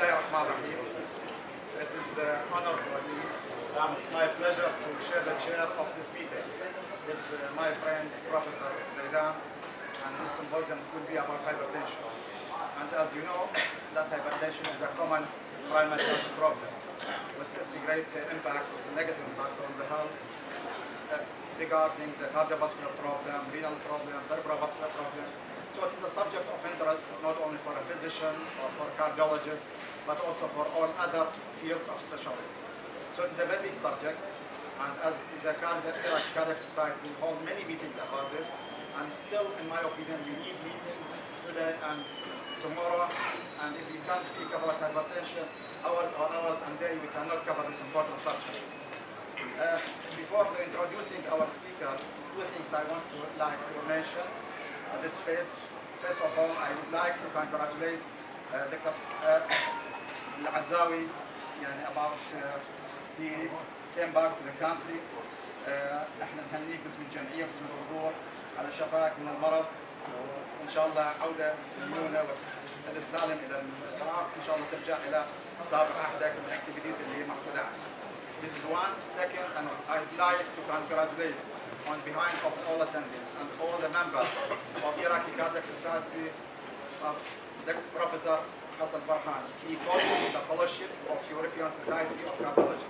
الله الرحمن الرحيم. It is an honor for me. It's my pleasure to share the chair of this meeting with my friend Professor Zaidan, and this symposium will be about hypertension. And as you know, that hypertension is a common primary health problem, with its great impact, negative impact on the health regarding the cardiovascular problem, renal problem, cerebrovascular problem. So it is a subject of interest not only for a physician or for cardiologists, but also for all other fields of specialty. So it is a very big subject, and as the Cardiac Society hold many meetings about this, and still, in my opinion, we need meeting today and tomorrow, and if we can't speak about hypertension hours and day, we cannot cover this important subject. Before introducing our speaker, two things I want to mention. This first of all, I would like to congratulate Dr. العزاوي about he came back to the country. احنا نهنيك باسم الجمعية باسم الحضور على شفاك من المرض، وان شاء الله عودة مليونة وسعادة السالم الى العراق، ان شاء الله ترجع الى سابق عهدك والاكتيفيتيز اللي هي مأخوذة عنك. This is one. Second, and I'd like to congratulate on behalf of all attendees and all the members of Iraqi Cardiac Society, Professor Hassan Farhan. He got the fellowship of European Society of Cardiology.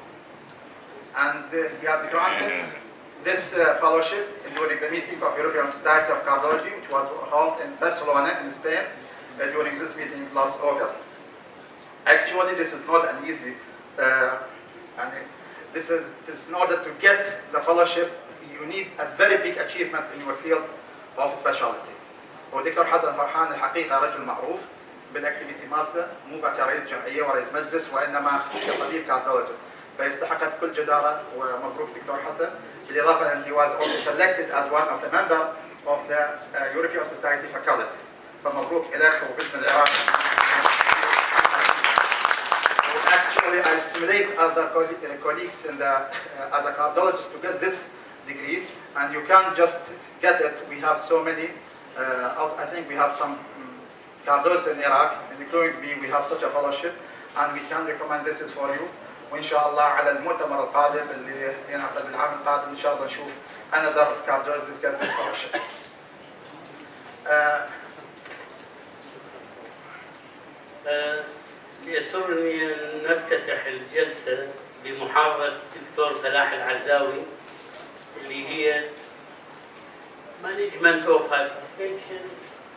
And he has granted this fellowship during the meeting of European Society of Cardiology, which was held in Barcelona in Spain during this meeting last August. Actually, this is not an easy, and this is in order to get the fellowship, you need a very big achievement in your field of specialty. ودكتور حسن فرحان الحقيقة رجل معروف بالاكتيفيتي مالته، مو كرئيس جمعية ورئيس مجلس، وإنما كطبيب كارديولوجيست، فيستحق بكل جدارة، ومبروك دكتور حسن. بالإضافة أن he was also selected as one of the members of the European Society faculty. فمبروك إليك وباسم العراق. Actually, I stimulate other colleagues in the, as a cardiologist to get this degree, and you can't just get it. We have so many. I think we have some cardiologists in Iraq, including me. We have such a fellowship, and we can recommend this is for you. وإن شاء الله على المؤتمر القادم اللي ينعقد بالعام القادم إن شاء الله نشوف another cardiologist get this fellowship. يسرني أن نفتتح الجلسة بمحاضرة الدكتور فلاح العزاوي اللي هي Management of Hypertension,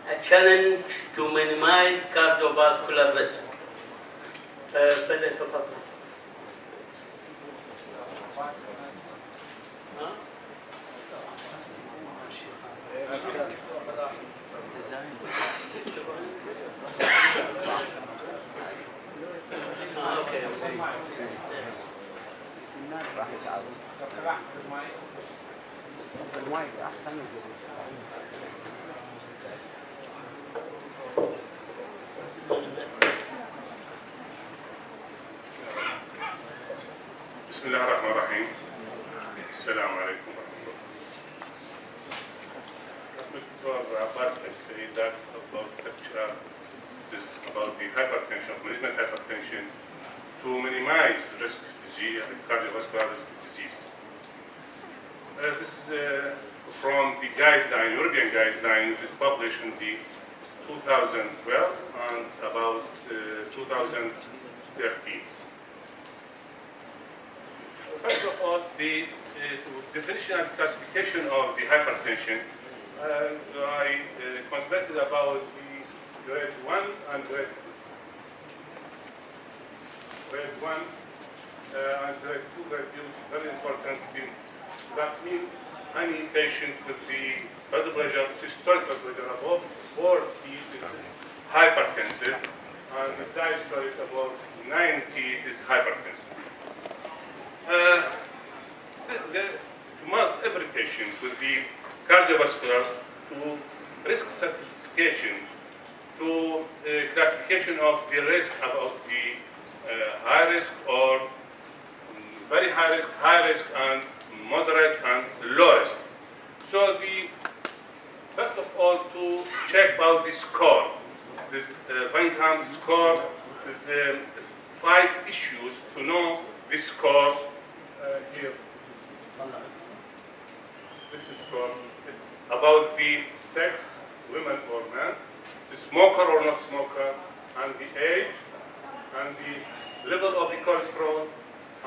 a challenge to minimize cardiovascular risk. فليتفضل. بسم الله الرحمن الرحيم. السلام عليكم ورحمة الله. Dr. Abbas has said that about lecture is about the hypertension, management hypertension, to minimize risk disease, cardiovascular disease. This is from the guideline, European guideline, which is published in the 2012 and about 2013. First of all, the definition and classification of the hypertension, I concentrated about the grade 1 and grade 2. Grade 1 and grade 2, grade 2 is very important. That means any patient with the blood pressure, systolic blood pressure above 40 is hypertensive, and the diastolic above 90 is hypertensive. Every patient with the cardiovascular to risk certification, to classification of the risk about the high risk or very high risk, and moderate and low risk. So first of all, to check out the score. this Vancombe score is 5 issues to know this score here. This is score about the sex, women or men, the smoker or not smoker, and the age, and the level of the cholesterol,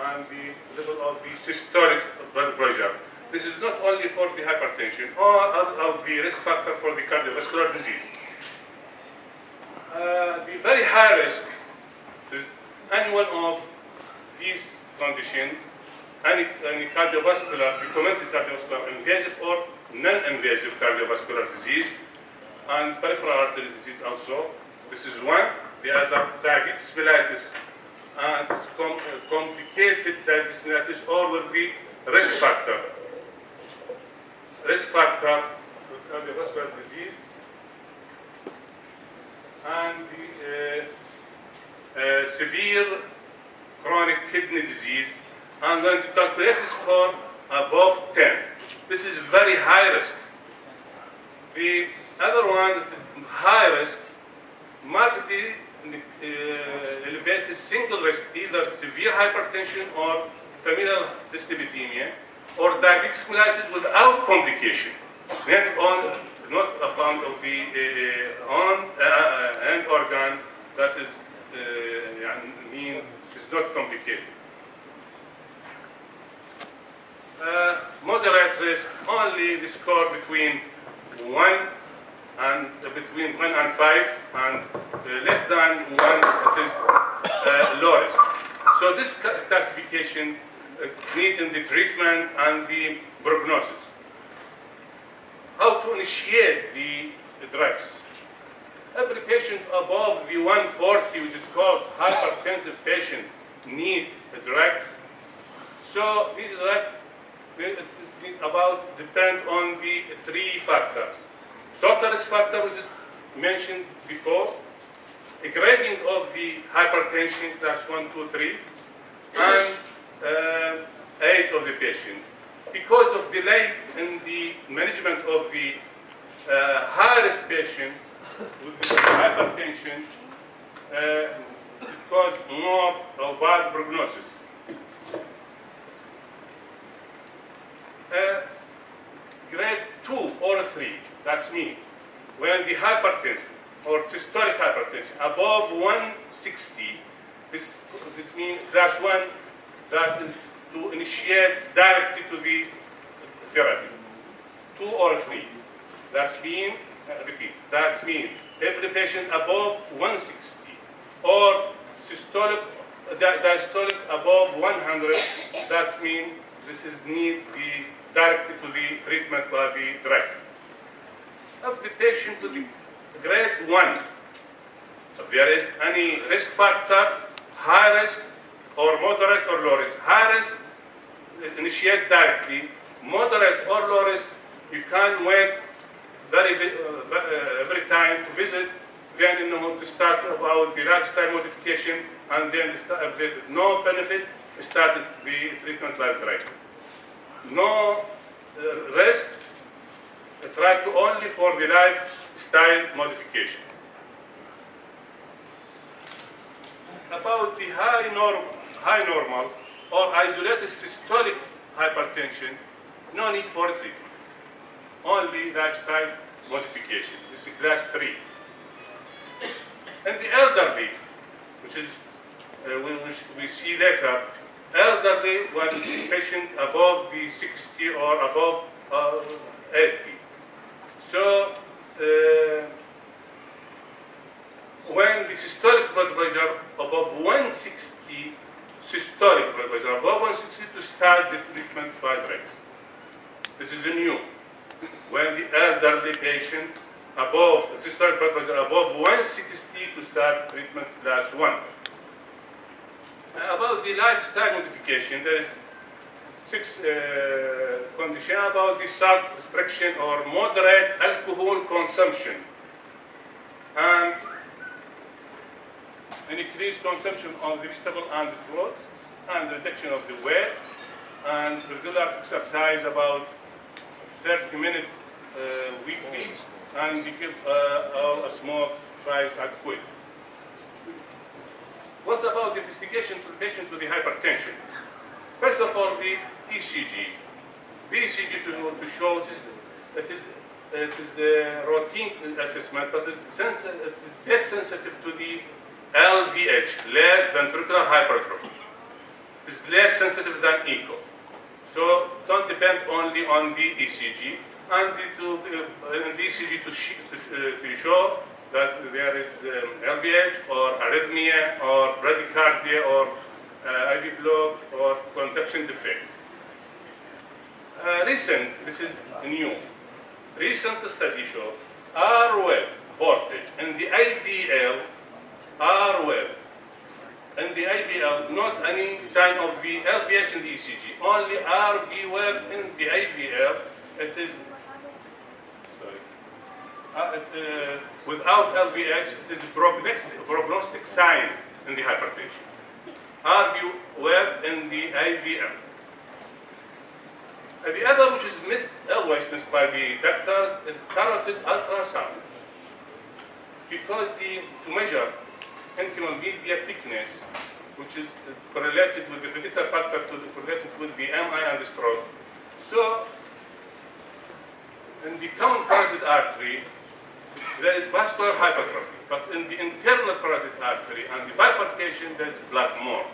and the level of the systolic blood pressure. This is not only for the hypertension or of the risk factor for the cardiovascular disease. The very high risk is any one of these conditions, any cardiovascular, documented cardiovascular, invasive or non-invasive cardiovascular disease, and peripheral artery disease also. This is one. The other, diabetes mellitus, and complicated diabetes mellitus, or with the risk factor. Risk factor with cardiovascular disease, and the severe chronic kidney disease, and then to calculate the score above 10. This is very high risk. The other one that is high risk, markedly elevated single risk, either severe hypertension or familial dyslipidemia, or diabetes mellitus without complication, not found of the end organ that is is not complicated. Moderate risk, only the score between 1 and 5, and less than 1 it is low risk. So this classification need in the treatment and the prognosis. How to initiate the drugs? Every patient above the 140, which is called hypertensive patient, need a drug. So the drug depend on the 3 factors. Total risk factor, which is mentioned before, a grading of the hypertension, class 1, 2, 3, and age of the patient. Because of delay in the management of the high-risk patient with the hypertension, it causes more or bad prognosis. Grade 2 or 3, that's me, when the hypertension or systolic hypertension above 160, this means class 1, that is to initiate directly to the therapy. 2 or 3, that's mean, repeat, that's mean if the patient above 160 or systolic, diastolic above 100, that's mean this is need the directly to the treatment by the drug. If the patient to the grade 1, if there is any risk factor, high risk or moderate or low risk. High risk, initiate directly. Moderate or low risk, you can wait every time to visit, then to start about the lifestyle modification, and then if there is no benefit, start the treatment by drug. No risk, try to only for the lifestyle modification. About the high normal or isolated systolic hypertension, no need for treatment. Only lifestyle modification. This is class 3. And the elderly, which is which we see later, elderly when patient above the 60 or above 80. So when the systolic blood pressure above 160, systolic blood pressure above 160, to start the treatment by drugs. This is new. When the elderly patient above systolic blood pressure above 160, to start treatment class 1. About the lifestyle modification, there is 6 conditions about the salt restriction or moderate alcohol consumption, and an increased consumption of the vegetable and the fruit, and reduction of the weight, and regular exercise about 30 minutes weekly, and we give a smoke device adequate. What about the investigation to the patient with the hypertension? First of all, the ECG. The ECG to show it is a routine assessment, but it is less sensitive to the LVH, left ventricular hypertrophy. It is less sensitive than echo. So don't depend only on the ECG, and the ECG to show that there is LVH or arrhythmia or bradycardia or IV block or conduction defect. This is new. Recent study show R wave voltage in the IVL, R wave in the IVL, not any sign of the LVH in the ECG, only RV wave in the IVL. It is, without LVH, it is a prognostic sign in the hypertension. RV wave in the IVL. The other, which is always missed by the doctors, is carotid ultrasound. Because to measure intimal media thickness, which is correlated with the predictor factor correlated with the MI and the stroke. So, in the common carotid artery, there is vascular hypertrophy, but in the internal carotid artery and the bifurcation, there is blood more.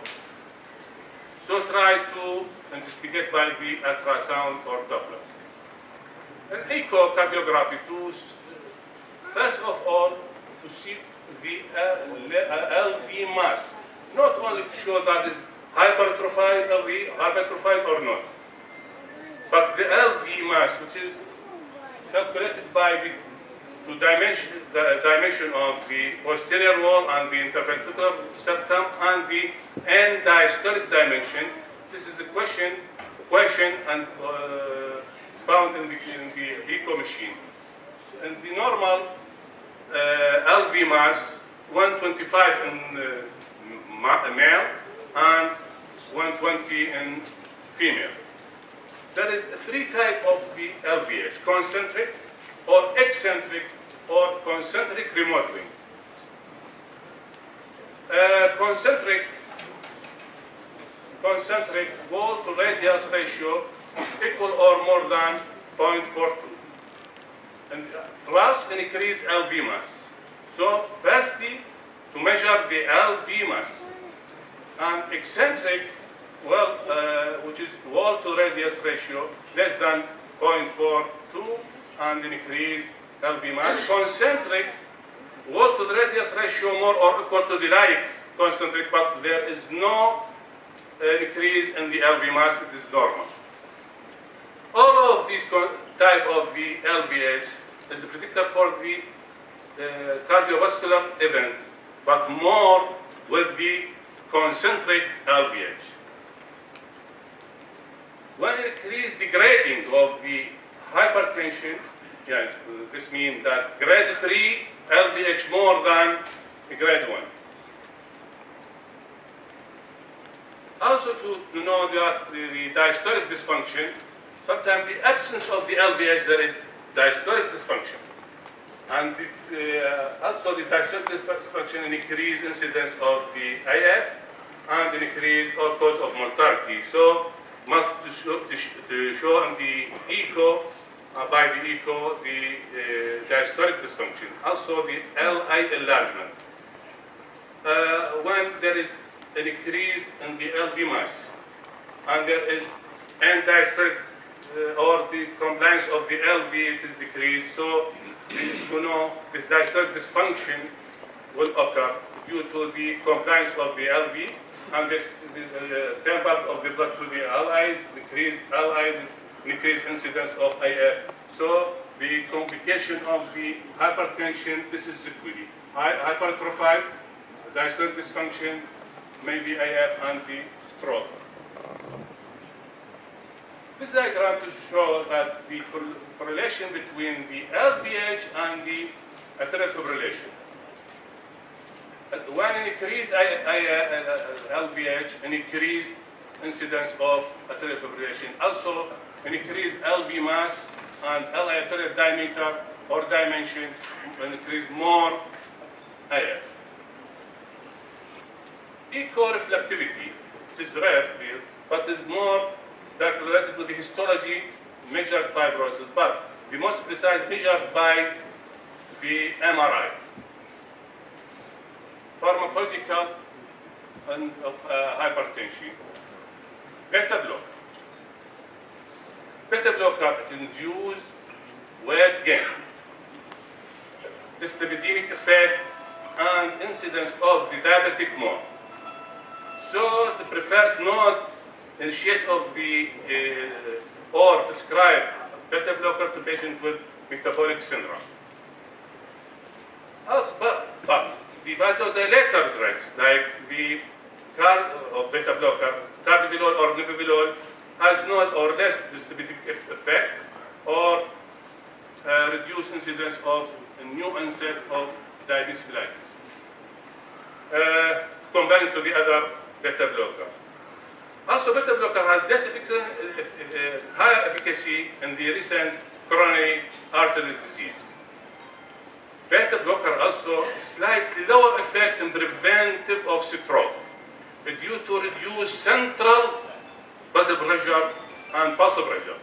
So try to investigate by the ultrasound or Doppler. An echocardiography first of all, to see the LV mass, not only to show that is hypertrophied or not, but the LV mass, which is calculated by the dimension of the posterior wall and the interventricular septum and the end diastolic dimension. This is a question and it's found in the echo machine. So in the normal LV mass, 125 in male and 120 in female. There is three types of the LVH: concentric, or eccentric, or concentric remodeling. Concentric wall to radius ratio equal or more than 0.42. And plus increase LV mass. So firstly, to measure the LV mass. And eccentric, which is wall to radius ratio less than 0.42 and increase LV mass. Concentric, wall to the radius ratio more or equal to the like concentric, but there is no increase in the LV mass, it is normal. All of these type of the LVH is a predictor for the cardiovascular events, but more with the concentric LVH. When increase the grading of the hypertension, this means that grade 3 LVH more than grade 1. Also to know that the diastolic dysfunction, sometimes the absence of the LVH, there is diastolic dysfunction. And also the diastolic dysfunction increase incidence of the IF and increase all cause of mortality. So must to show in the echo, by the echo, the diastolic dysfunction. Also the LI enlargement. When there is an increase in the LV mass and there is end-diastolic or the compliance of the LV, it is decreased. So you know this diastolic dysfunction will occur due to the compliance of the LV and this temper of the blood to the LIs, increased incidence of IF. So the complication of the hypertension, this is sequelae. Hypertrophied, diastolic dysfunction, maybe IF and the stroke. This diagram to show that the correlation between the LVH and the atrial fibrillation. When increase LVH, an increased incidence of atrial fibrillation. Also, an increased LV mass and LI atrial diameter or dimension, an increase more IF. Echo-reflectivity, it is rare here, but is more directly related to the histology measured fibrosis, but the most precise measured by the MRI. Pharmacological and of hypertension. Beta blocker. Beta blocker, it induces weight gain, dyslipidemic effect, and incidence of the diabetic mode. So the preferred node initiate of the or prescribe beta blocker to patients with metabolic syndrome. Also, but the vasodilator drugs like the beta blocker, carbivolol or nebivolol, has no or less dyslipidemic effect or reduce incidence of a new onset of diabetes mellitus, compared to the other beta blocker. Also, beta blocker has less higher efficacy in the recent coronary artery disease. Beta blocker also slightly lower effect in preventive of stroke due to reduced central blood pressure and pulse pressure.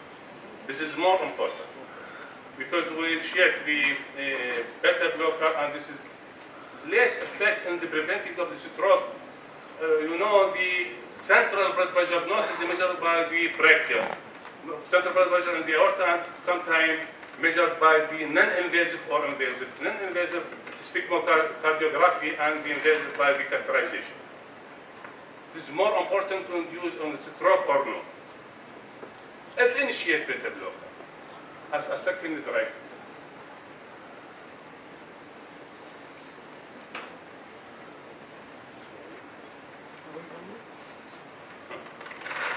This is more important because we check the beta blocker, and this is less effect in the preventing of the stroke. You know, the central blood pressure not is measured by the brachial. Central blood pressure in the aorta sometimes measured by the non-invasive or invasive. Non-invasive sphygmocardiography and the invasive by the catheterization. This is more important to induce on the stroke or no. If initiate beta blocker as a second drug,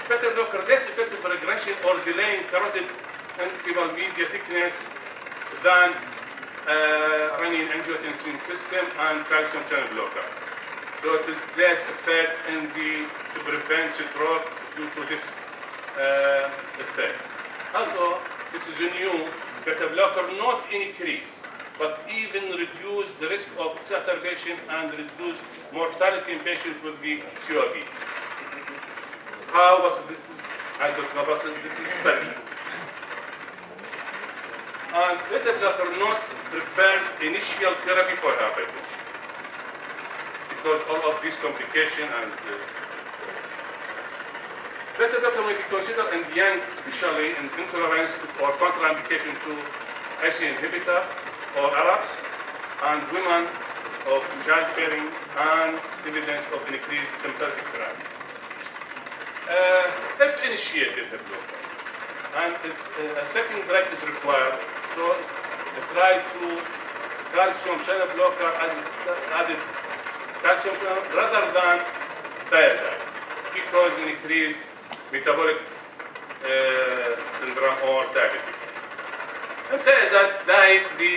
beta blocker less effective for regression or delaying carotid intimal media thickness than renin-angiotensin system and calcium channel blocker. So it is less effect in to prevent stroke due to this effect. Also, this is a new beta blocker, not increase, but even reduce the risk of exacerbation and reduce mortality in patients with the COPD. How was this? I don't know, but this is study. And beta blocker not preferred initial therapy for hypertension because all of these complications and beta blocker may be considered in the young, especially in intolerance or contraindication to ACE inhibitor or Arabs and women of childbearing and evidence of increased sympathetic drive. If initiate beta blocker and a second drug is required, so try to calcium channel blocker added calcium channel rather than thiazide because increase metabolic syndrome or diabetes. And thiazide, like the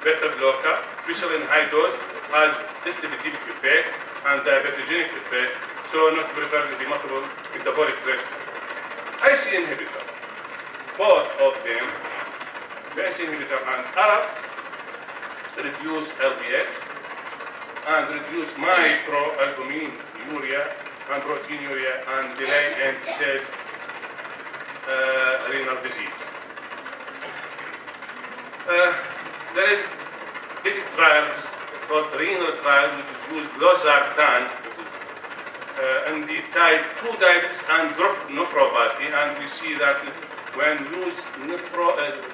beta blocker, especially in high dose, has dyslipidemic effect and diabetogenic effect, so not preferred the multiple metabolic risk. ACE inhibitor, both of them, the ACE inhibitor and Arabs, reduce LDH and reduce microalbuminuria and proteinuria and delay end-stage renal disease. There is big trials called renal trial, which is used losartan in the type 2 diabetes and nephropathy, and we see that when used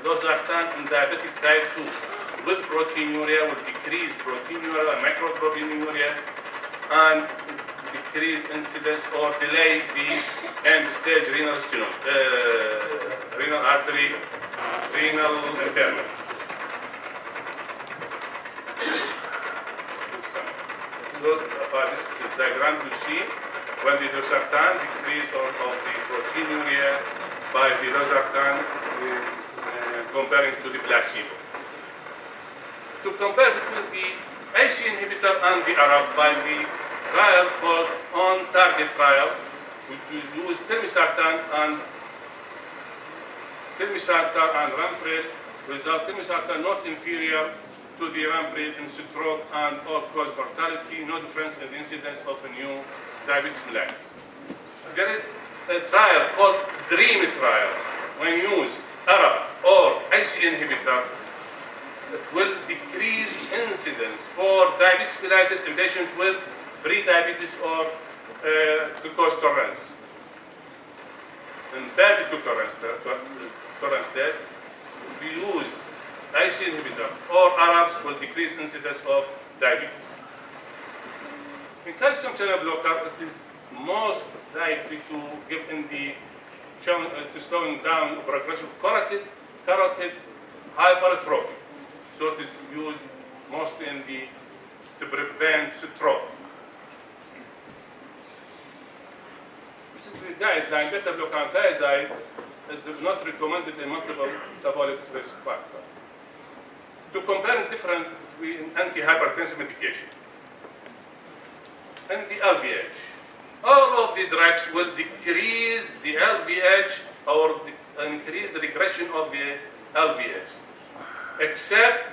losartan in diabetic type 2 with proteinuria will decrease proteinuria and microproteinuria and decrease incidence or delay the end-stage renal stenosis, renal artery, renal impairment. So by this diagram you see when the losartan decrease of the proteinuria by the losartan comparing to the placebo. To compare between the ACE inhibitor and the Arab by the trial called on-target trial, which will use telmisartan and rampres, result telmisartan not inferior to the rate in stroke and all-cause mortality, no difference in the incidence of a new diabetes mellitus. There is a trial called DREAM trial. When you use ARAB or IC inhibitor, it will decrease incidence for diabetes mellitus in patients with pre-diabetes or glucose tolerance. In bad glucose tolerance test, if we use IC inhibitor or ARABs, will decrease incidence of diabetes. In calcium channel blocker, it is most likely to give in the to slowing down progression of carotid hypertrophy. So it is used mostly in the to prevent stroke. This is the guideline. Beta blocker and thiazide is not recommended in multiple metabolic risk factor. To compare the difference between antihypertensive medication and the LVH, all of the drugs will decrease the LVH or increase the regression of the LVH, except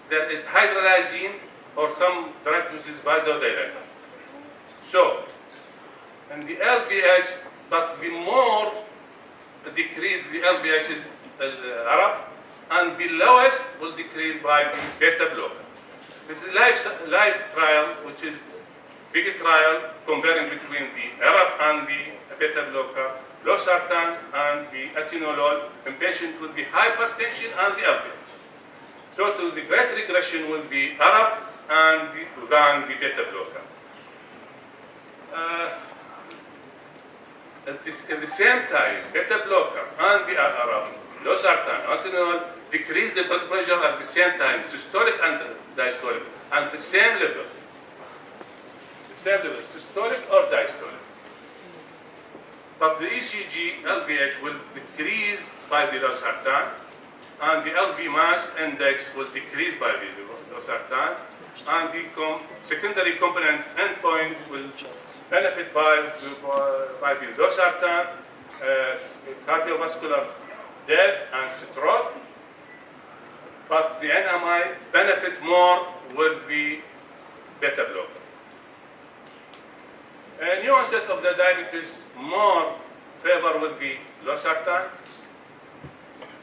there is hydralazine or some drug which is vasodilator. So, in the LVH, but the more decrease the LVH is ARAB, and the lowest will decrease by the beta blocker. This is a live trial, which is big trial comparing between the ARAB and the beta blocker, losartan and the atenolol in patients with the hypertension and the LVH. So to the great regression will be ARAB and than the beta blocker. At the same time, beta blocker and the ARAB, losartan, atenolol decrease the blood pressure at the same time, systolic and diastolic, at the same level. Systolic or diastolic. But the ECG LVH will decrease by the losartan, and the LV mass index will decrease by the losartan, and the secondary component endpoint will benefit by the losartan, cardiovascular death and stroke, but the NMI benefit more with the beta blocker. A new onset of the diabetes more favor with the losartan,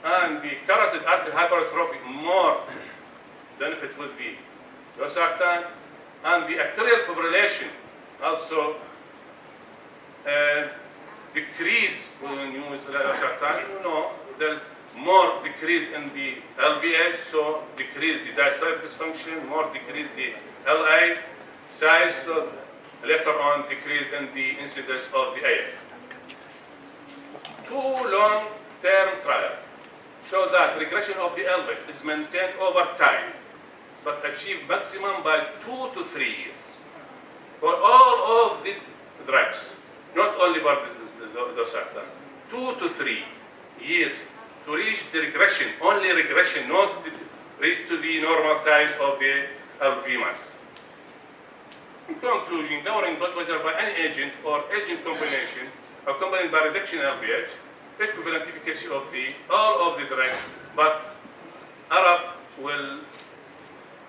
and the carotid artery hypertrophy more benefit with the losartan, and the arterial fibrillation also decrease when you use losartan. You know, there is more decrease in the LVH, so decrease the diastolic dysfunction, more decrease the LI size, so later on decrease in the incidence of the AF. Two long-term trials show that regression of the LVH is maintained over time, but achieved maximum by 2 to 3 years. For all of the drugs, not only for the losartan, 2 to 3 years to reach the regression, only regression, not reach to the normal size of the LV mass. In conclusion, lowering blood pressure by any agent or agent combination accompanied by reduction in LVH, equivalent efficacy of all of the drugs, but ARAB will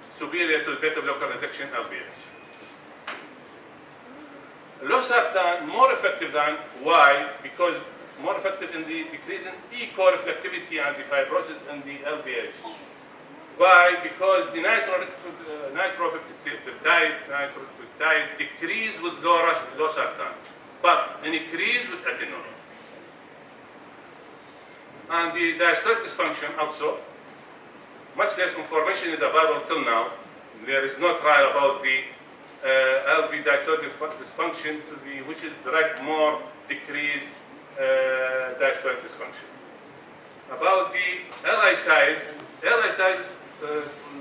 superior to the beta blocker reduction LVH. Losartan more effective than why? Because more effective in the decrease in E-core reflectivity and the fibrosis in the LVH. Why? Because the nitropeptide decrease with losartan, but increase with atenolol. And the diastolic dysfunction also, much less information is available till now. There is no trial about the LV diastolic dysfunction which is direct more decreased diastolic dysfunction. About the LI size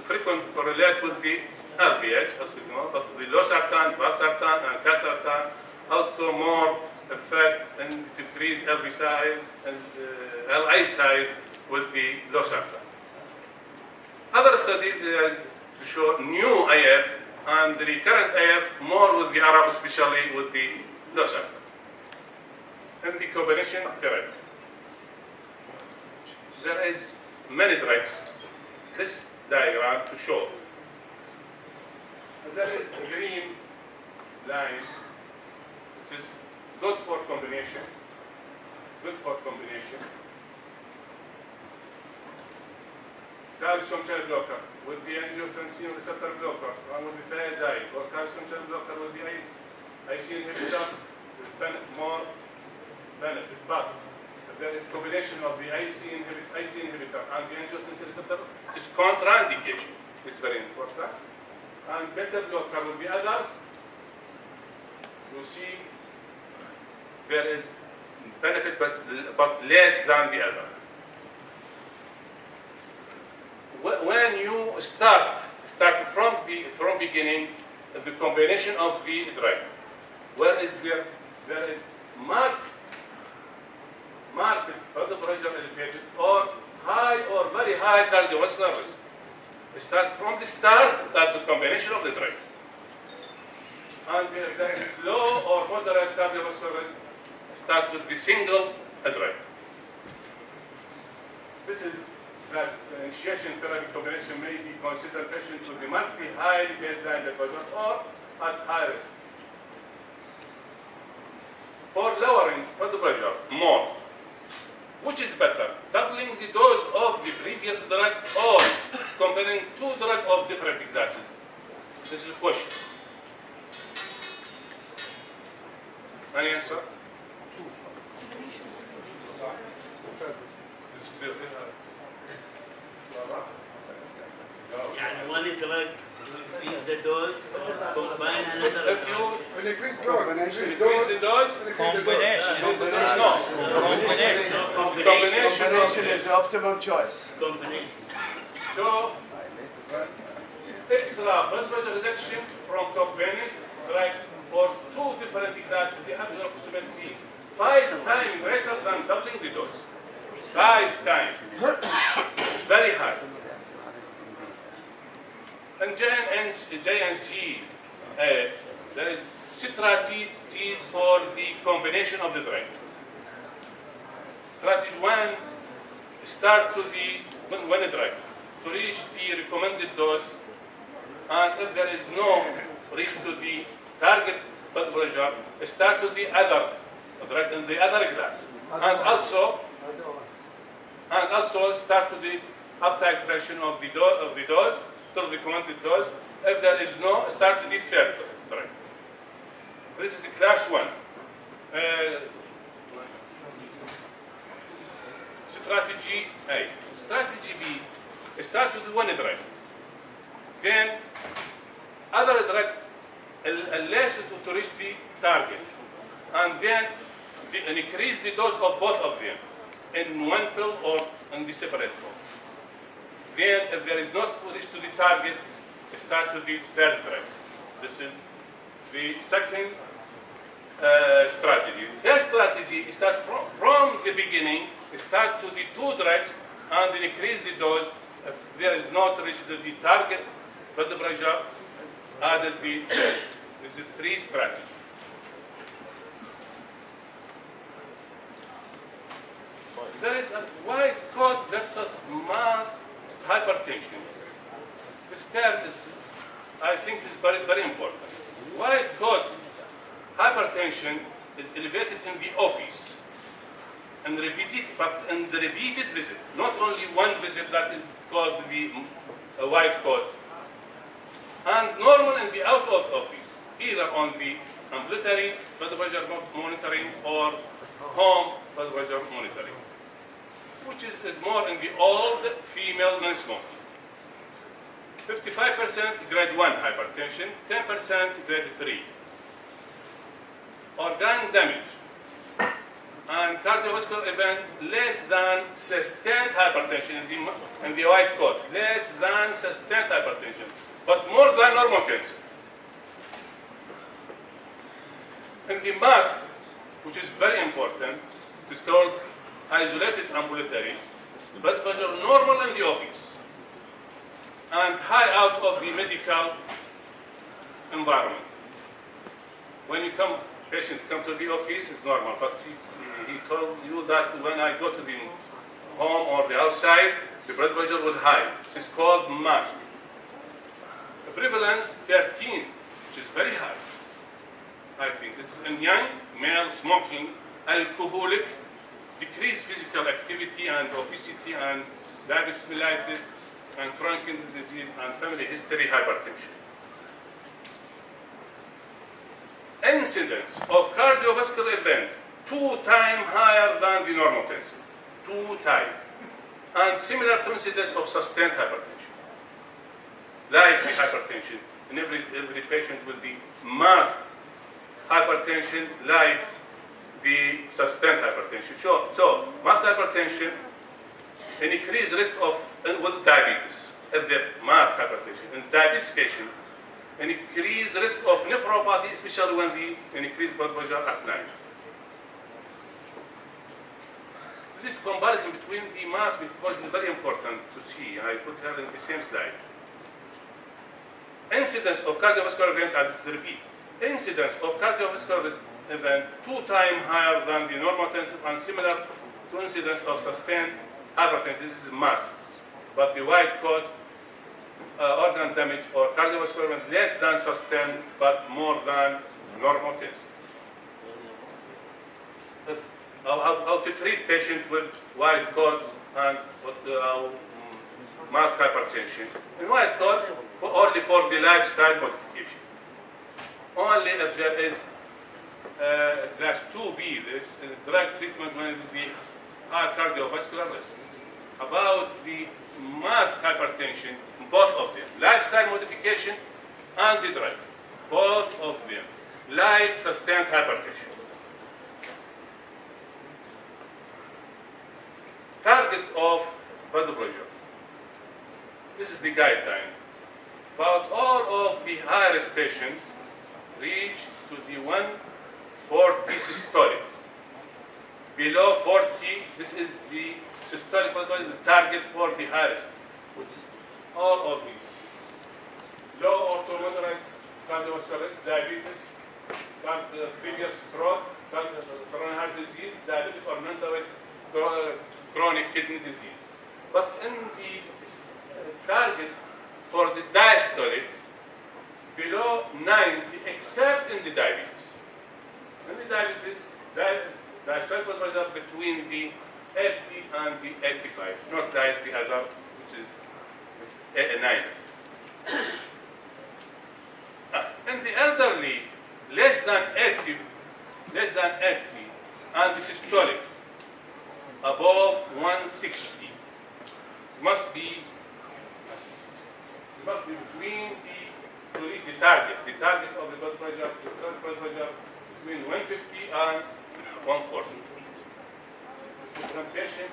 frequently correlate with the LVH, as we know, but the losartan, valsartan, and casartan also more effect and decrease LV size and LI size with the losartan. Other studies to show new AF and the recurrent AF more with the ARAB, especially with the losartan. And the combination therapy. There is many drugs. This diagram to show. There is a green line. It is good for combination. Good for combination. Calcium channel blocker with the angiotensin receptor blocker, one with the thiazide, or calcium channel blocker with the IC inhibitor with more benefit. But if there is combination of the IC inhibitor and the angiotensin receptor, it is contraindication. It's very important. And beta blocker with the others, you see there is benefit but less than the other. When you start from beginning the combination of the drug, where is there is marked blood pressure elevated or high or very high cardiovascular risk. Start from the start the combination of the drug. And if there is low or moderate cardiovascular risk, start with the single drug. This is that initiation therapy combination may be considered patients with a markedly high baseline blood pressure or at high risk. For lowering blood pressure more, which is better, doubling the dose of the previous drug or combining two drugs of different classes? This is a question. Any answer? يعني one drug to increase the dose or combine another If you increase increase the dose, no. Combination is the optimum choice. combination. So, extra blood pressure reduction from combining drugs for two different classes, the approximately 5 times greater than doubling the dose. 5 times. It's very high. And JNC, there is strategies for the combination of the drug. Strategy 1, start to the one drug to reach the recommended dose, and if there is no reach to the target blood pressure, start to the other drug in the other class, and also start to the up titration of the dose to the recommended dose. If there is no, start to the third drug. This is the class 1. Strategy A. Strategy B, start to do one drug. Then other drug less to reach the target. And then increase the dose of both of them in one pill or in the separate pill. Then if there is not reach to the target, start to the third drug. This is the second strategy. Third strategy, start from the beginning, start to the two drugs and then increase the dose. If there is not reach to the target blood pressure, added the third. This is 3 strategies. There is a white coat versus mass hypertension. This term is, I think, is very, very important. White coat hypertension is elevated in the office and repeated, but in the repeated visit, not only one visit that is called the white coat, and normal in the out of office, either on the ambulatory blood pressure monitoring or home blood pressure monitoring, which is more in the old female non-smoker. 55% grade 1 hypertension, 10% grade 3. Organ damage and cardiovascular event less than sustained hypertension in the white coat, less than sustained hypertension, but more than normal cancer. In the mast, which is very important, it is called isolated ambulatory, blood pressure normal in the office and high out of the medical environment. When you patient come to the office, it's normal, but he told you that when I go to the home or the outside, the blood pressure will high. It's called mask. The prevalence 13, which is very high. I think it's in young male smoking, alcoholic, decreased physical activity and obesity and diabetes mellitus and chronic kidney disease and family history hypertension. Incidence of cardiovascular event 2 times higher than the normotensive, 2 times, and similar to incidence of sustained hypertension. Likely hypertension in every patient will be masked hypertension like the sustained hypertension. So masked hypertension, an increased risk of with diabetes, if the masked hypertension in diabetes patient, an increased risk of nephropathy, especially when the increased blood pressure at night. This comparison between the mask because it's very important to see. I put her in the same slide. Incidence of cardiovascular event, and this is the repeat. Incidence of cardiovascular event 2 times higher than the normotensive and similar to incidence of sustained hypertension. This is mask. But the white coat, organ damage or cardiovascular event less than sustained but more than normotensive. How to treat patient with white coat and mask hypertension. In white coat, only for the lifestyle modification. Only if there is class 2B, this drug treatment when it is the high cardiovascular risk. About the mask hypertension, both of them, lifestyle modification and the drug, both of them, like sustained hypertension. Target of blood pressure. This is the guideline. About all of the high-risk patients reach to the 140 systolic. Below 40, this is the systolic blood pressure, the target for the high risk. All of these. Low or to moderate cardiovascular risk, diabetes, previous stroke, coronary heart disease, diabetic or non-diabetic chronic kidney disease. But in the target for the diastolic, below 90, except in the diabetes. In the diabetes, diastolic blood pressure between the 80 and the 85, not like the other, which is 90. In the elderly, less than 80, and the systolic, above 160, must be between to reach the target of the blood pressure, the systolic blood pressure between 150 and 140. This is one patient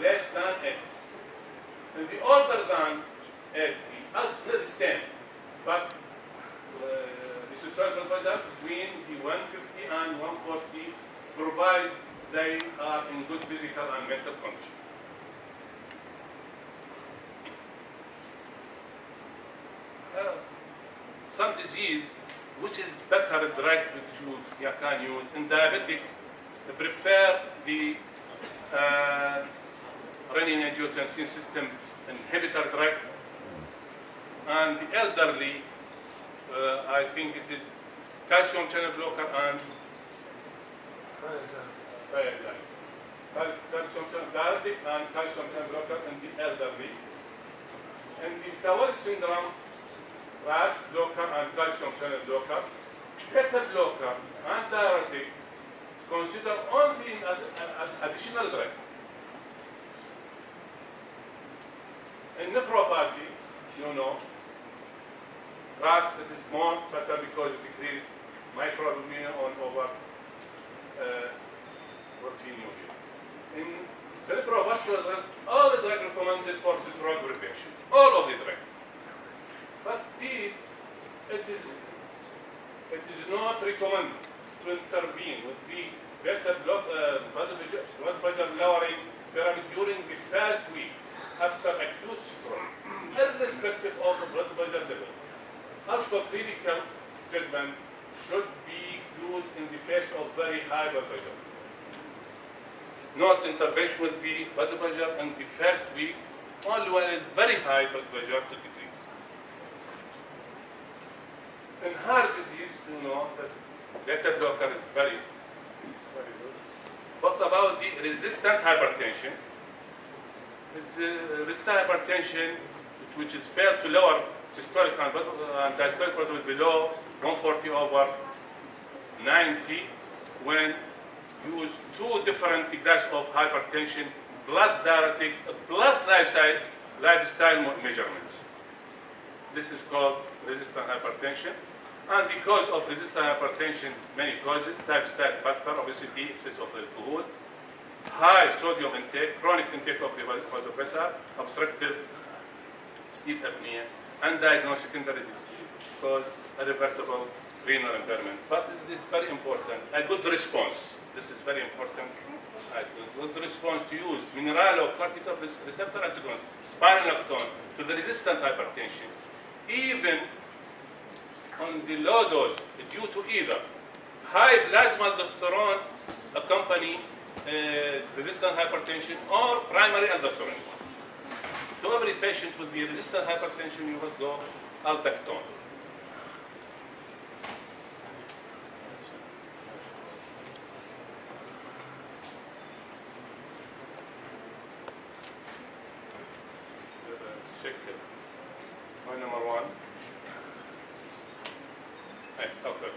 less than 80. And the older than 80, also the same, but the systolic blood pressure between the 150 and 140, provide they are in good physical and mental condition. Some disease which is better drug which you can use. In diabetic, they prefer the renin-angiotensin system inhibitor drug. And the elderly, I think it is calcium channel blocker and calcium channel diuretic and calcium channel blocker in the elderly. And the metabolic syndrome, RAS blocker and calcium channel blocker, beta blocker and diuretic considered only as additional drug. In nephropathy, you know, RAS, it is more better because it decreases microalbumin on over proteinuria. In cerebrovascular drug, all the drug recommended for stroke prevention, all of the drug. But these, it is not recommended to intervene with the beta blood pressure lowering therapy during the first week after acute stroke, irrespective of blood pressure level. Also, clinical treatment should be used in the face of very high blood pressure. Not intervention with the blood pressure in the first week Only when it's very high blood pressure to decrease. In heart disease, you know, the beta blocker is very, very good. What about the resistant hypertension? Resistant hypertension, which is failed to lower systolic and diastolic pressure below 140/90, when you use two different classes of hypertension plus diuretic plus lifestyle measurements. This is called resistant hypertension. And because of resistant hypertension, many causes: lifestyle factor, obesity, excess of alcohol, high sodium intake, chronic intake of the vasopressor, obstructive sleep apnea, undiagnosed secondary disease, cause irreversible renal impairment. But this is very important. A good response. This is very important. A good response to use mineralocortical receptor antagonists, spironolactone, to the resistant hypertension, even on the low dose, due to either high plasma aldosterone accompany resistant hypertension or primary aldosteronism. So every patient with the resistant hypertension, you must go aldactone. Let's check point number 1. Okay.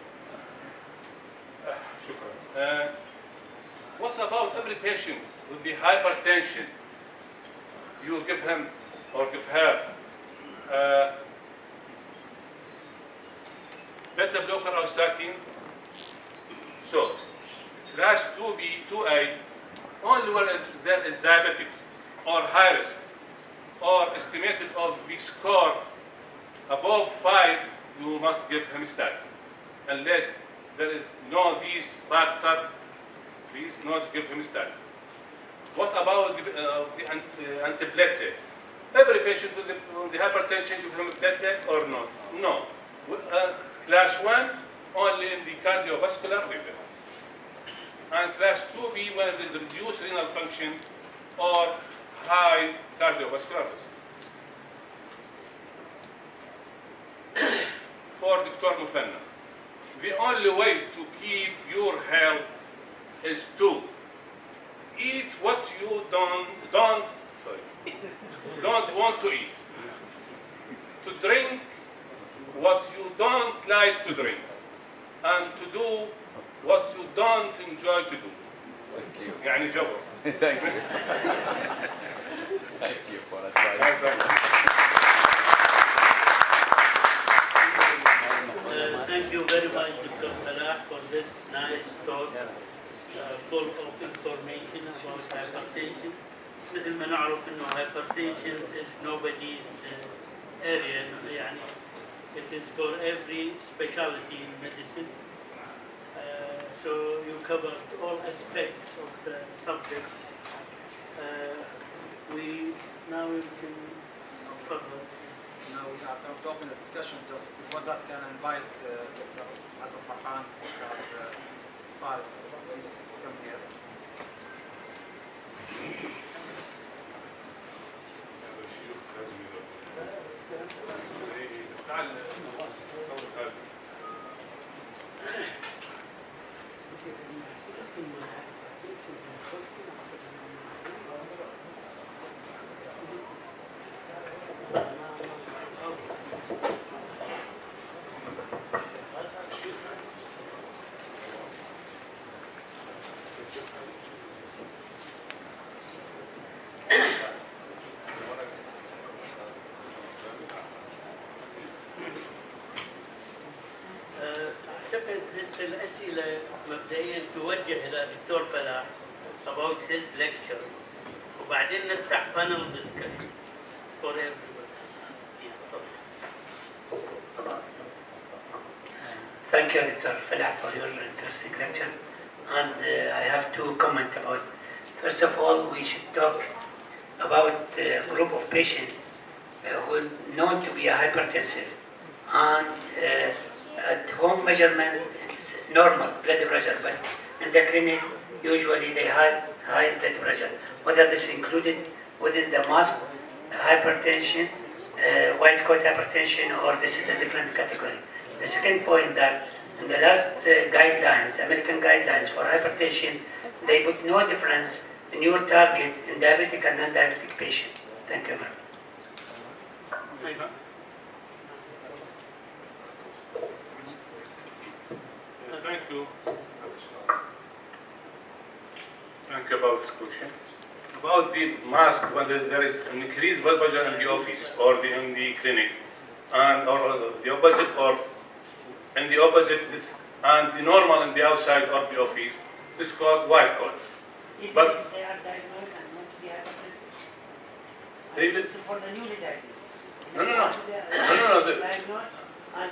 What about every patient with the hypertension? You give him or give her beta blocker or statin. So, class 2B, 2A, only when there is diabetic or high risk or estimated of the score above 5, you must give him statin. Unless there is no these factor, please not give him statin. What about the antiplatelet? Every patient with the hypertension, give him a platelet or not? No. Class 1, only in the cardiovascular level. And class 2B, when there is reduced renal function or high cardiovascular risk. For Dr. Mufanna, the only way to keep your health is to eat what you don't want to eat, to drink what you don't like to drink, and to do what you don't enjoy to do. Thank you. يعني جبر. Thank you. Thank you for advice. Thank you very much, Dr. Falaح, for this nice talk, full of information about hypertension. مثل ما نعرف إنه hypertension is nobody's area, يعني it is for every specialty in medicine. So you covered all aspects of the subject. Now we can further. Now we are going to open a discussion. Just before that, can I invite Dr. Asaf Farhan, Dr. Faris, please come here. أعتقد هسه الأسئلة مبدئيا توجه إلى الدكتور فلاح about his lecture وبعدين نفتح panel discussion for everyone. Thank you, Dr. Falaح, for your interesting lecture. And I have to comment about. First of all, we should talk about a group of patients who are known to be hypertensive, and at home measurement is normal blood pressure, but in the clinic usually they have high blood pressure. Whether this included within the mask hypertension, white coat hypertension, or this is a different category. The second point that in the last guidelines, American guidelines for hypertension, they put no difference in your target in diabetic and non-diabetic patient. Thank you, ma'am. Thank you. Thank you about this question. About the mask, when there is an increased blood pressure in the office or in the clinic, and or the opposite, or in the opposite, and the normal in the outside of the office, this is called white coat. But if they are diagnosed and not to be hypertensive, Even- this is for the newly diagnosed. No.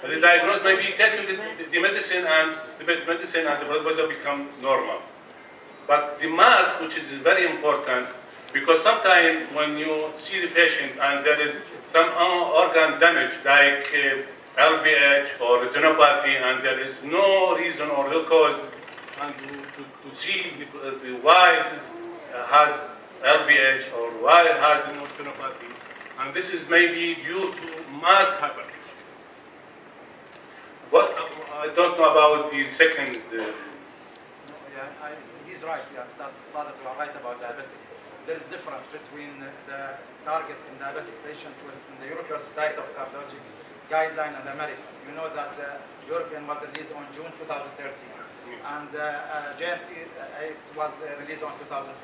The The diagnosis may be taking the medicine and the blood pressure become normal. But the mask, which is very important, because sometimes when you see the patient and there is some organ damage like LVH or retinopathy, and there is no reason or no cause, and to see the why it has LVH or why it has retinopathy, and this is maybe due to mask hypertension. What I don't know about the second. He's right. Sadiq, you are right about diabetic. There is difference between the target in diabetic patient in the European Society of Cardiology guideline and American. You know that the European was released on June 2013, and JNC it was released on 2014.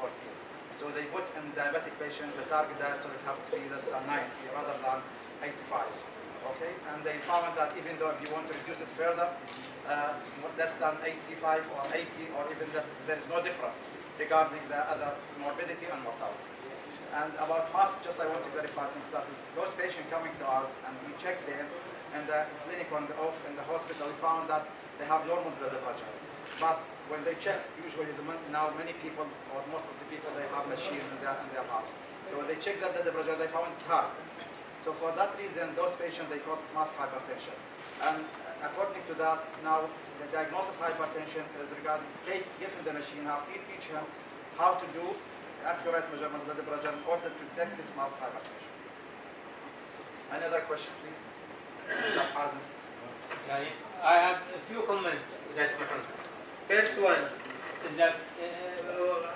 So they put in diabetic patient the target diastolic have to be less than 90 rather than 85. Okay, and they found that even though if you want to reduce it further, less than 85 or 80 or even less, there is no difference regarding the other morbidity and mortality. And about mask, just I want to verify things. That is, those patients coming to us and we check them in the clinic or in the hospital, we found that they have normal blood pressure. But when they check, usually now many people or most of the people they have machine in their house. So when they check their blood pressure, they found it high. So for that reason, those patients, they call mask hypertension. And according to that, now the diagnosis of hypertension is regarding, give him the machine, have to teach him how to do accurate measurement of blood pressure in order to detect this mask hypertension. Any other question, please? I have a few comments. First one is that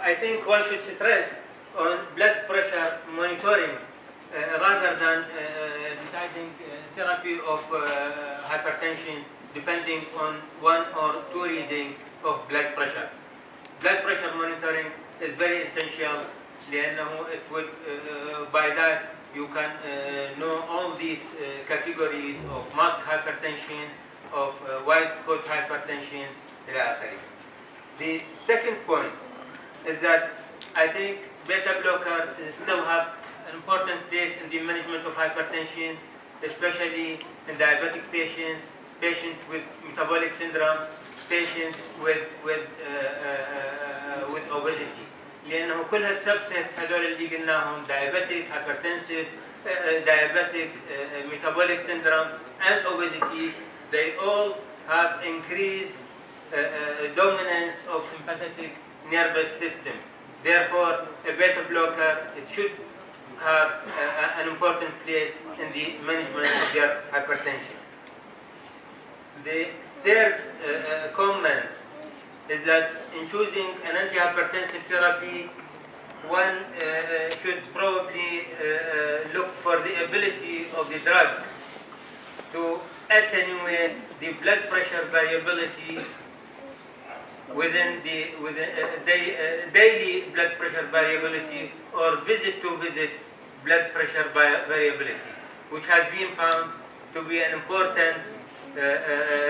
I think one should stress on blood pressure monitoring rather than deciding therapy of hypertension depending on one or two reading of blood pressure. Blood pressure monitoring is very essential لأنه it would by that you can know all these categories of masked hypertension, of white coat hypertension, إلى آخره. The second point is that I think beta blocker still have an important place in the management of hypertension, especially in diabetic patients, patients with metabolic syndrome, patients with obesity. لأنه كل هالسبسيتس هذول اللي قلناهم diabetic, hypertensive, diabetic, metabolic syndrome, and obesity, they all have increased dominance of sympathetic nervous system. Therefore, a beta blocker it should have an important place in the management of their hypertension. The third comment is that in choosing an antihypertensive therapy, one should probably look for the ability of the drug to attenuate the blood pressure variability within daily blood pressure variability or visit-to-visit blood pressure variability, which has been found to be an important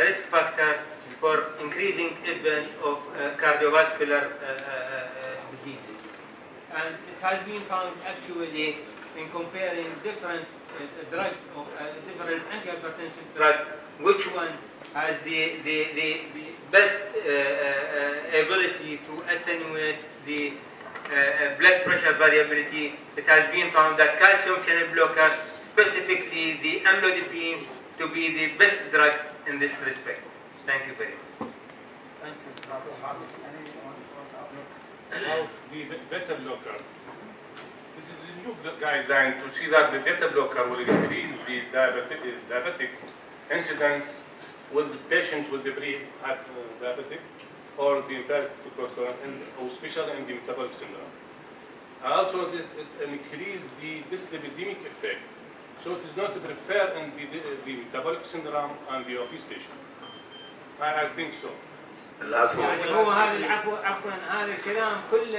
risk factor for increasing events of cardiovascular diseases. And it has been found actually in comparing different drugs, different antihypertensive drugs, which one has the best ability to attenuate the blood pressure variability. It has been found that calcium channel blocker, specifically the amlodipine, to be the best drug in this respect. Thank you very much. Thank you, Mr. Abdul Hazim. Anyone want to add? About the beta blocker, This is the new guideline to see that the beta blocker will increase the diabetic incidence with the patient with the pre-diabetic or the impaired cholesterol, or especially in the metabolic syndrome. Also, it increases the dyslipidemic effect, so it is not preferred in the metabolic syndrome and the obese patient. I think so. يعني هو هذا العفو عفوا هذا الكلام كله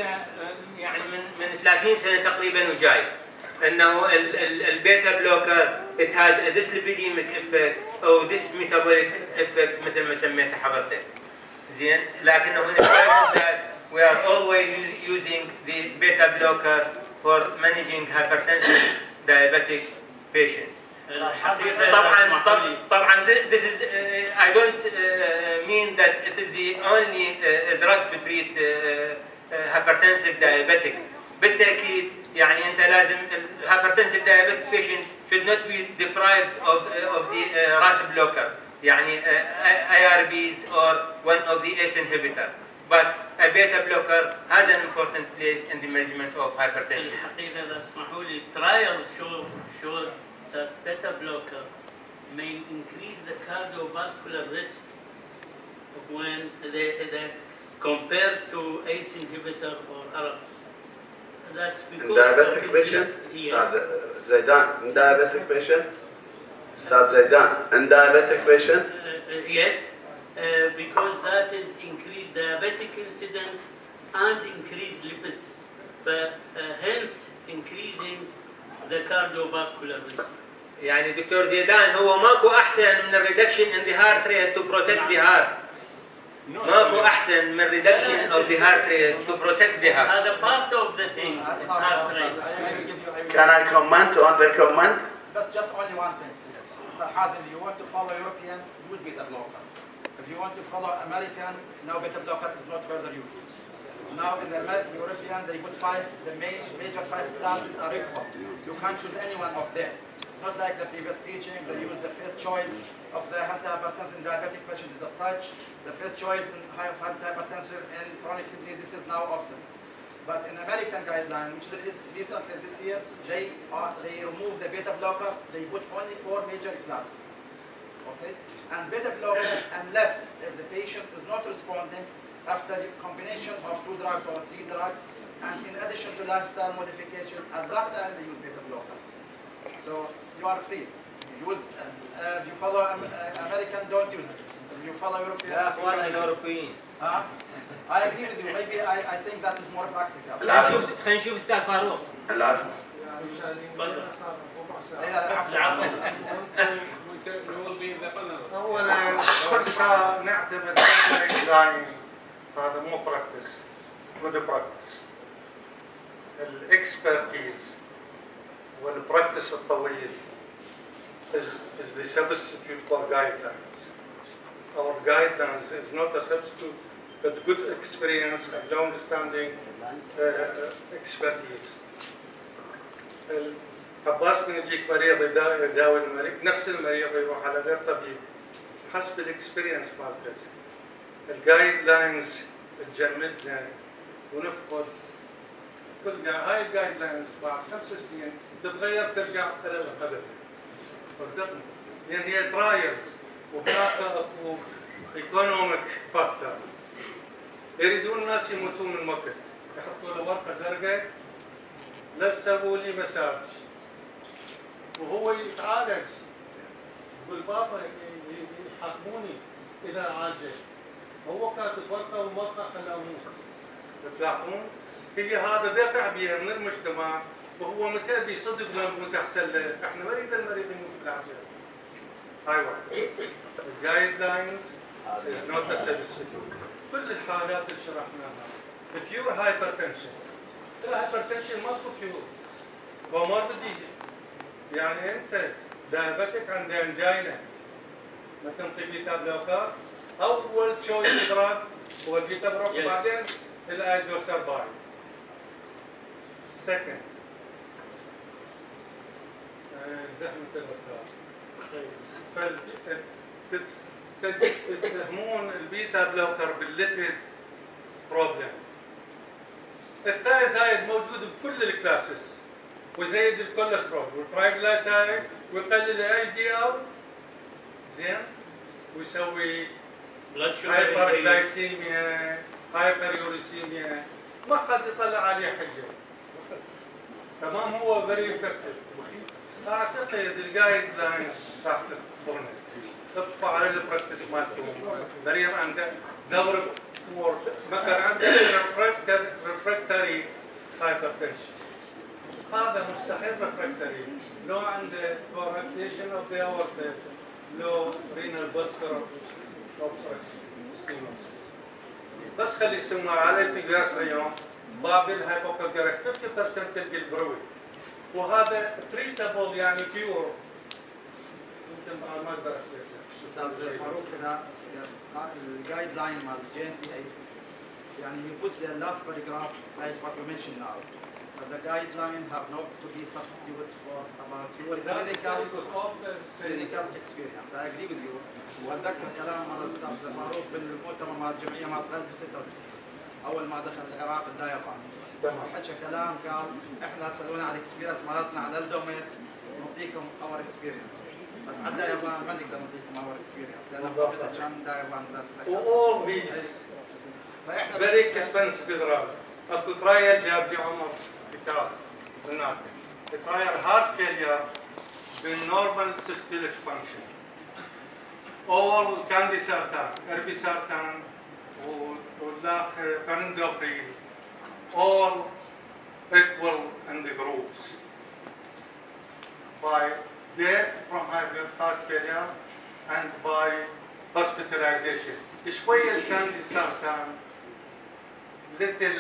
يعني من 30 سنه تقريبا وجاي انه البيتا بلوكر it has a dyslipidemic effect او dysmetabolic effect مثل ما سميته حضرتك. زين لكنه that we are always using the beta blocker for managing hypertensive diabetic patients. طبعا this is I don't mean that it is the only drug to treat hypertensive diabetic. بالتأكيد يعني أنت لازم hypertensive diabetic patient should not be deprived of the RAS blocker يعني IRBs or one of the ACE inhibitor. But a beta blocker has an important place in the management of hypertension. الحقيقة إذا اسمحوا لي trials show that beta blocker may increase the cardiovascular risk when they compared to ACE inhibitor or ARBs. That's because diabetic patient. Yes. Zaidan, diabetic patient. Start Zaidan, diabetic patient. Yes, because that is increased diabetic incidence and increased lipids, hence increasing the cardiovascular risk. يعني دكتور زيدان هو ماكو احسن من الريدكشن in the heart rate to protect the heart. ماكو احسن من reduction of the heart rate to protect the heart. هذا part of the thing. Heart rate. Can I comment or recommend? Just only one thing. Hazim, you want to follow European, use beta blocker. If you want to follow American, now beta blocker is not further used. Now in the European, they put the major 5 classes are equal. You can't choose any one of them. Not like the previous teaching, they use the first choice of the hypertension in diabetic patient is as such. The first choice in hypertension and chronic kidney disease is now obsolete. But in American guideline, which is recently this year, they remove the beta blocker. They put only 4 major classes. Okay, and beta blocker unless if the patient is not responding after the combination of 2 drugs or 3 drugs, and in addition to lifestyle modification, at that time they use beta blocker. So you are free. Use if you follow American, don't use it. If you follow European, يا اخواننا الاوروبيين. I agree with you. Maybe I think that is more practical. خلينا نشوف استاذ فاروق. العفو. اولا كلنا نعتمد على الديزاين هذا مو براكتس جود براكتس. الاكسبرتيز والبراكتس الطويل is the substitute for guidelines. Our guidelines is not a substitute but good experience and long-standing expertise. عباس من يجيك مريض يداوي المريض نفس المريض يروح على غير طبيب حسب الاكسبيرينس مالته. الجايد لاينز تجمدنا ونفقد كلنا هاي الجايد لاينز بعد 5 سنين تتغير ترجع ترى قبل صدقني لان هي ترايلز وباقي ايكونوميك فاكتور. يريدون الناس يموتون من وقت يحطوا له ورقه زرقاء لا تسووا لي مساج وهو يتعالج يقول بابا يحاكموني اذا عالجت هو كاتب ورقه وموقع خلاه يموت. تلاحظون هي هذا دافع بها من المجتمع وهو متأبي صدق لما تحصل له احنا نريد المريض يموت بالعجل. هاي واحد. الجايد لاينز از نوت ا سبستيتيوت. كل الحالات اللي شرحناها البيور هايبرتنشن. الهايبرتنشن ماكو بيور كوموربيديتي يعني انت دايابيتك عند انجينا ما تنطي بيتا بلوكر اول تشويس دراج هو البيتا بلوكر بعدين الايزوسربايد. سكند زحمه الافكار تتهمون البيتا بلوكر بالليبيد بروبلم. الثايزايد موجود بكل الكلاسز ويزيد الكوليسترول والترايجلايسيرايد ويقلل HDL زين ويسوي هايبرغلايسيميا هايبريوريسيميا ما قد يطلع عليه حجه تمام هو فيري افكتيف اعتقد الجايد لاين تحت الفرن تطبع على البراكتس مالتهم مريض عنده دور مثلا عنده ريفراكتري هايبرتنشن هذا مستحيل ريفراكتري لو عنده كوركتيشن اوف ذا اورتا لو رينال فاسكولار اوبستراكشن بس خلي يسموها على البيجاس اليوم بابل هايبوكالجريك 50% تلقى البروي وهذا تريتابل يعني بيور يمكن ما اقدر استاذ فاروق كذا الجايد لاين مال JNC 8 يعني he put the last paragraph like what you mentioned now but the guideline have not to be substituted for about your clinical experience. I agree with you. واتذكر كلام مال الاستاذ فاروق بالمؤتمر مال الجمعيه مال القلب ب 96 اول ما دخل العراق الدايفان حكى كلام قال احنا تسالونا عن الاكسبيرينس مالتنا على الدوميت نعطيكم اور اكسبيرينس بس على الدايفان ما نقدر نعطيكم اور اكسبيرينس لان كان دايفان all these فاحنا very expensive دراج اكو ترايل جاب لي عمر كتاب هناك ترايل هارت فيلير بالنورمال سيستوليك فانكشن all كان بسرطان اربيسرطان والاخر بارندوبريل all equal in the groups by death from heart failure and by hospitalization. شوية كان بسرطان little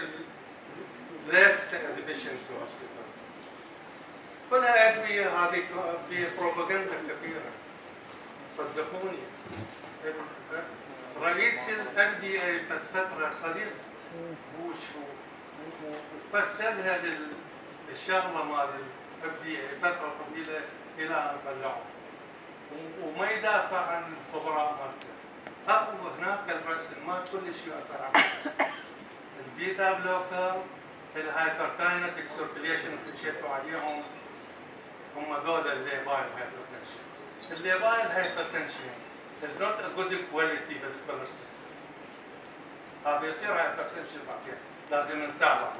less admission to hospitals. كلها أدوية هذه فيها بروباغندا كثيرة صدقوني. رئيس الأندية فترة صديق بوش وفسدها للشغلة مال الأندية فترة طويلة إلى أن طلعوا وما يدافع عن الخبراء مالته. أقوى هناك الرأس ما كل شيء يؤثر على البيتا بلوكر الهايبركاينتيك سيركيليشن اللي شفتوا عليهم هم ذول الليبايل هايبرتنشن. الليبايل هايبرتنشن is not a good quality بالنسبة system. هذا يصير هايبرتنشن بعدين لازم نتابع.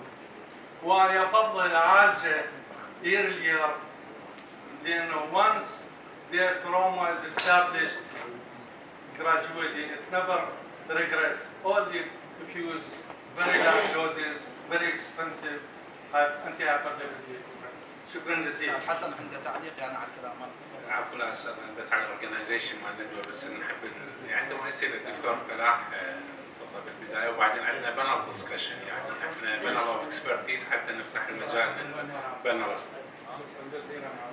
وأنا أفضل أعالجه earlier لأنه once their trauma is established gradually it never regress. Only if you use very large doses, very expensive anti-hyperlipidemia. شكرا جزيلا. حسن عنده تعليق يعني على الكلام عفوا بس على الاورجنايزيشن مال الندوه بس نحب عندما يصير الدكتور فلاح تفضل بالبدايه وبعدين عندنا بانل دسكشن يعني احنا بانل اوف اكسبرتيز حتى نفتح المجال للبانلست.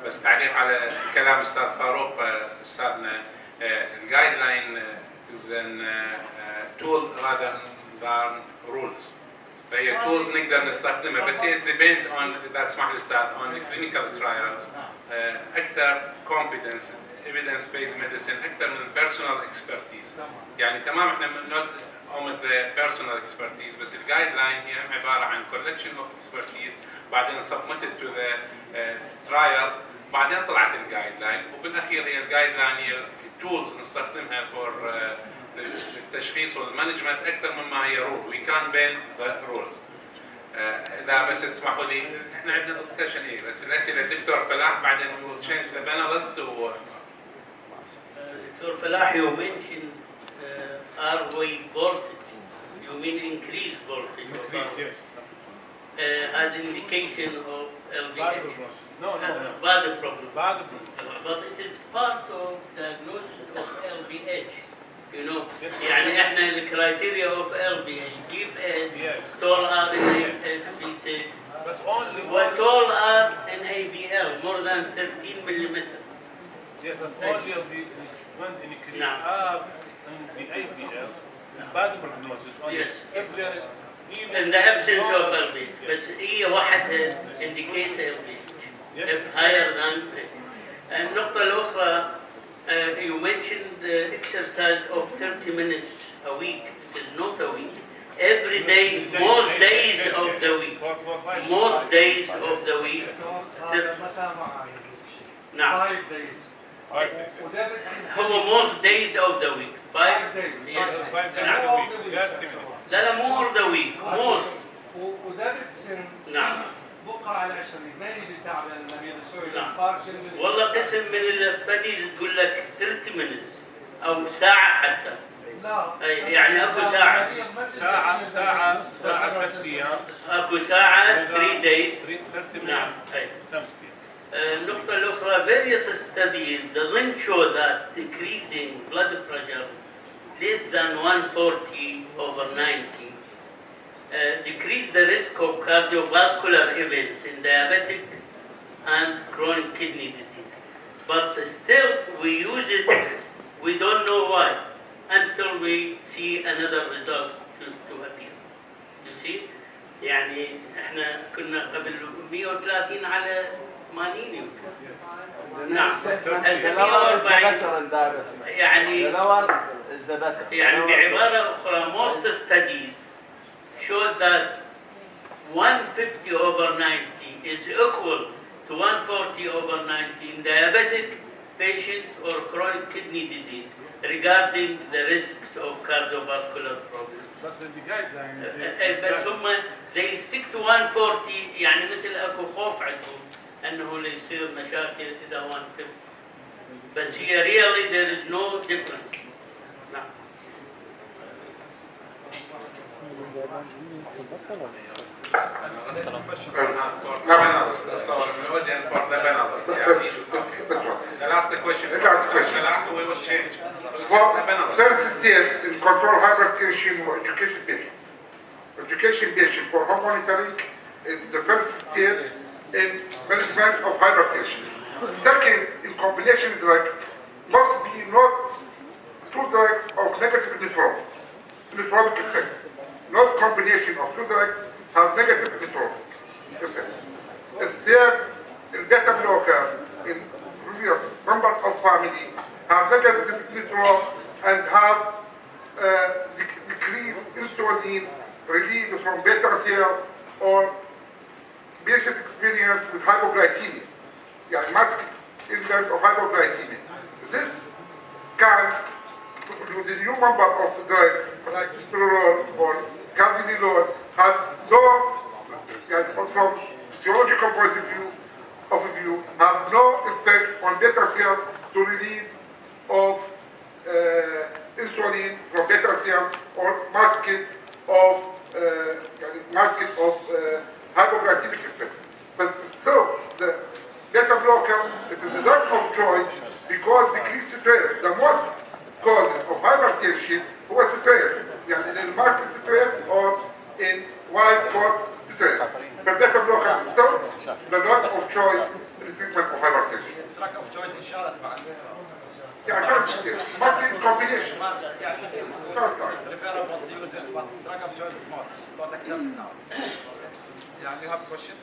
بس تعليق على كلام استاذ فاروق استاذنا الجايد لاين از ان تول rather than rules. فهي تولز نقدر نستخدمها بس هي depend on اذا تسمح لي استاذ on clinical trials اكثر competence evidence based medicine اكثر من personal expertise. يعني تمام احنا not on the personal expertise بس الجايد لاين هي عباره عن collection of expertise بعدين submitted to the trials بعدين طلعت الجايد لاين وبالاخير هي الجايد لاين هي tools نستخدمها for للتشخيص والمانجمنت اكثر مما هي رول وي كان بين ذا رولز. اذا بس تسمحوا لي احنا عندنا دسكشن ايه بس الاسئله الدكتور فلاح بعدين ويل تشينج ذا بانلست و دكتور فلاح you mentioned R-wave voltage. You mean increased voltage of Yes. as indication of LVH. No. Bad problem. Bad problem. But it is part of diagnosis of LVH. You know, يعني احنا الكرايتيريا of LVH give us tall R in V6 But only وtall R in AVL more than 13 millimeter. Yeah, but only of the when increase نعم. R and the AVL is bad prognosis. Yes. If there is In the absence of LVH. بس هي واحدة indicates LVH. If higher than النقطة الأخرى you mentioned the exercise of 30 minutes a week. It is not a week. every day, most days of the week. Most days of the week. نعم. 5 days. هو most days of the week. 5 days. نعم. لا لا مو all the week. most. وده بتسن نعم. بقى على 20 ما يجي تعب المريض يسوي نعم. الفارشن. والله قسم من الستاديز تقول لك 30 minutes أو ساعة حتى. لا. يعني اكو ساعة. ساعة 3 أيام. اكو ساعة 3 days. 30 نعم. minutes. 5 أيام. النقطة الأخرى various studies doesn't show that decreasing blood pressure less than 140/90 decrease the risk of cardiovascular events in diabetic and chronic kidney disease. But still we use it, we don't know why, until we see another result to appear. You see? يعني احنا كنا قبل 130 على 80 يمكن. نعم. يعني بعبارة أخرى most studies show that 150/90 is equal to 140/90 in diabetic patient or chronic kidney disease regarding the risks of cardiovascular problems. بس هم they stick to 140 يعني مثل اكو خوف عندهم انه يصير مشاكل اذا 150 بس هي really there is no difference. نعم. First step in control hypertension or education patient. Education patient for home monitoring is the first step in management of hypertension. Second, in combination drug, must be not two drugs of negative nephrotic effect. Not combination of two drugs has negative nephrotic effect. Third, in beta blocker in previous number of family have negative nephrotic and have decreased insulin release from beta cell or patient experience with hypoglycemia, يعني mask index of hypoglycemia. This can, with the new number of drugs like spironol or carvedilol, has no, from physiological point of view, have no effect on beta cell to release of insulin from beta cell or masking of hypoglycemic effect. But still, the beta blocker, it is the drug of choice because decreased stress. The most causes of hypertension was stress, يعني in muscle stress or in white coat stress. But beta blocker is still the drug of choice in the treatment of hypertension. Drug of choice in Charlotte. Yeah, must be in combination. Preferable to use it, but drug of choice is not accepted now. Yeah, you have a question?